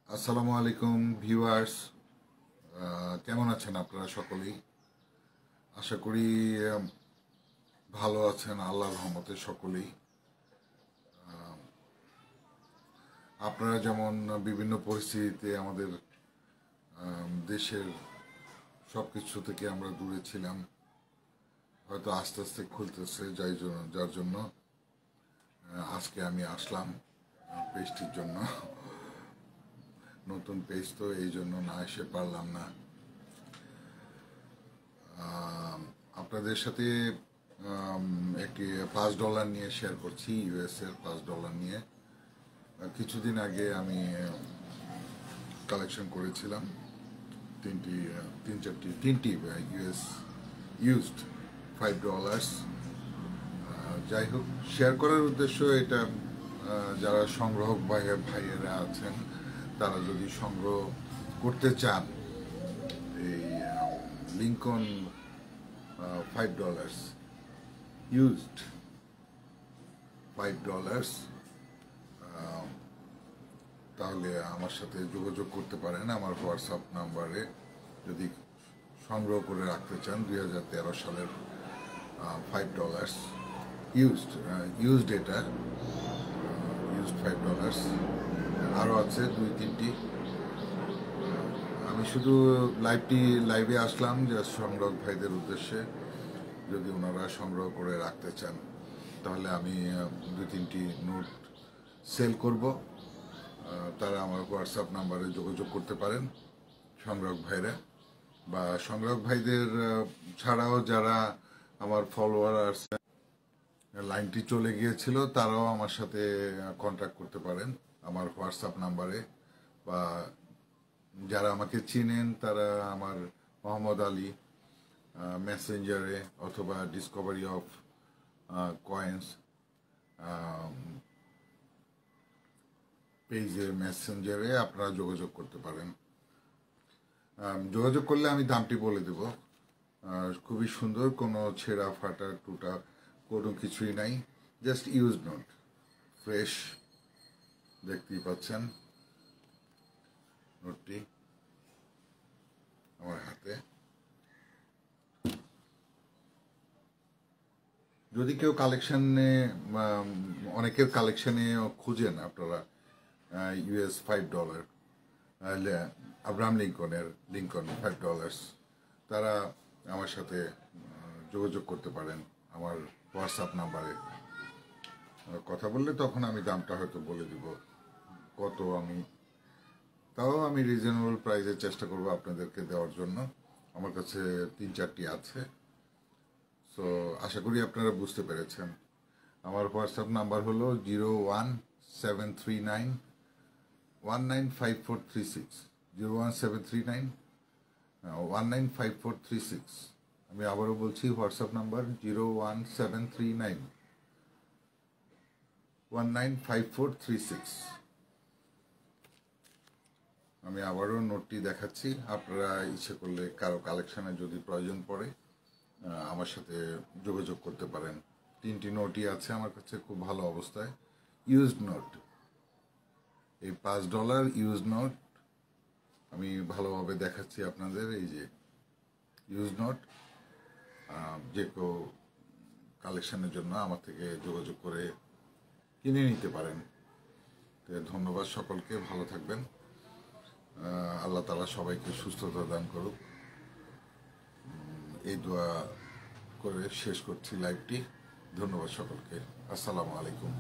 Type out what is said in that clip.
আসসালামু আলাইকুম ভিউয়ার্স, কেমন আছেন আপনারা সকলেই? আশা করি ভালো আছেন আল্লাহর রহমতে সকলেই। আপনারা যেমন বিভিন্ন পরিস্থিতিতে আমাদের দেশের সব কিছু থেকে আমরা দূরে ছিলাম, হয়তো আস্তে আস্তে খুলতেছে, যার জন্য আজকে আমি আসলাম পেজটির জন্য। নতুন পেজ তো এই জন্য না এসে পারলাম না। আপনাদের সাথে একটি $5 নিয়ে শেয়ার করছি, ইউএস এর $5 নিয়ে। কিছুদিন আগে আমি কালেকশন করেছিলাম তিনটি ইউএস ইউজড $5। যাই হোক, শেয়ার করার উদ্দেশ্য এটা, যারা সংগ্রাহক ভাইয়েরা আছেন তারা যদি সংগ্রহ করতে চান এই লিঙ্কন $5 ইউজড $5, তাহলে আমার সাথে যোগাযোগ করতে পারেন আমার হোয়াটসঅ্যাপ নাম্বারে। যদি সংগ্রহ করে রাখতে চান 2013 সালের $5 ইউজড, এটা ইউজড $5। আরও আছে 2-3টি। আমি শুধু লাইভে আসলাম যে সংগ্রাহক ভাইদের উদ্দেশ্যে, যদি ওনারা সংগ্রহ করে রাখতে চান তাহলে আমি 2-3টি নোট সেল করব। তারা আমার হোয়াটসঅ্যাপ নাম্বারে যোগাযোগ করতে পারেন সংগ্রাহক ভাইরা, বা সংগ্রাহক ভাইদের ছাড়াও যারা আমার ফলোয়ার আছে, লাইনটি চলে গিয়েছিল, তারাও আমার সাথে কন্ট্যাক্ট করতে পারেন আমার হোয়াটসঅ্যাপ নাম্বারে, বা যারা আমাকে চিনেন তারা আমার মোহাম্মদ আলী মেসেঞ্জারে অথবা ডিসকভারি অফ কয়েন্স পেজের মেসেঞ্জারে আপনারা যোগাযোগ করতে পারেন। যোগাযোগ করলে আমি দামটি বলে দেব। খুবই সুন্দর, কোনো ছেঁড়া ফাটা টুটা কোনো কিছুই নাই, জাস্ট ইউজ নোট, ফ্রেশ। দেখতেই পাচ্ছেন নোটটি আমার হাতে। যদি কেউ কালেকশনে, অনেকের কালেকশনে খুঁজেন আপনারা ইউএস $5, আব্রাহাম লিঙ্কন $5, তারা আমার সাথে যোগাযোগ করতে পারেন আমার হোয়াটসঅ্যাপ নাম্বারে। কথা বললে তখন আমি দামটা হয়তো বলে দিব কত। তাও আমি রিজনেবল প্রাইসে চেষ্টা করব আপনাদেরকে দেওয়ার জন্য। আমার কাছে 3-4টি আছে, সো আশা করি আপনারা বুঝতে পেরেছেন। আমার হোয়াটসঅ্যাপ নাম্বার হলো 01739195436, 01739195436। আমি আবারও বলছি, হোয়াটসঅ্যাপ নাম্বার 01739195436। আমি আবারও নোটটি দেখাচ্ছি, আপনারা ইচ্ছে করলে কারো কালেকশনে যদি প্রয়োজন পড়ে আমার সাথে যোগাযোগ করতে পারেন। 3টি নোটই আছে আমার কাছে খুব ভালো অবস্থায়, ইউজড নোট। এই $5 ইউজড নোট আমি ভালোভাবে দেখাচ্ছি আপনাদের। এই যে ইউজড নোট, যে কেউ কালেকশনের জন্য আমার থেকে যোগাযোগ করে কিনে নিতে পারেন। ধন্যবাদ সকলকে, ভালো থাকবেন। আল্লাহ তাআলা সবাইকে সুস্থতা দান করুক, এই দোয়া করে শেষ করছি লাইভটি। ধন্যবাদ সকলকে। আসসালামু আলাইকুম।